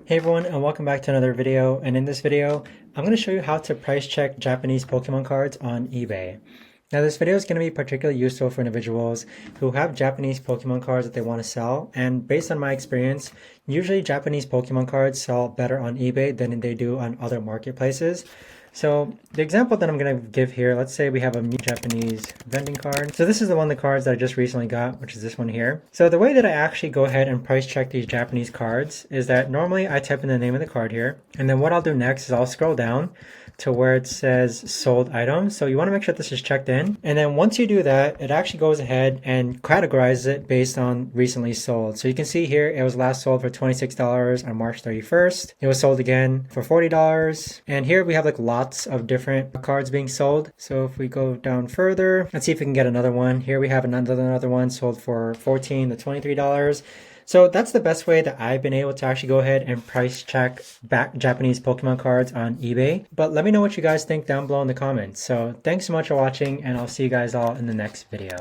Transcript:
Hey everyone, and welcome back to another video. And in this video, I'm going to show you how to price check Japanese Pokemon cards on eBay. Now this video is going to be particularly useful for individuals who have Japanese Pokemon cards that they want to sell. And based on my experience, usually Japanese Pokemon cards sell better on eBay than they do on other marketplaces. So the example that I'm going to give here, let's say we have a new Japanese vending card. So this is the cards that I just recently got, which is this one here. So the way that I actually go ahead and price check these Japanese cards is that normally I type in the name of the card here. And then what I'll do next is I'll scroll down to where it says sold items. So you want to make sure this is checked in. And then once you do that, it actually goes ahead and categorizes it based on recently sold. So you can see here, it was last sold for $26 on March 31st. It was sold again for $40. And here we have like lots of different cards being sold. So if we go down further, let's see if we can get another one. Here we have another one sold for $14 to $23. So that's the best way that I've been able to actually go ahead and price check back Japanese Pokemon cards on eBay. But let me know what you guys think down below in the comments. So thanks so much for watching, and I'll see you guys all in the next video.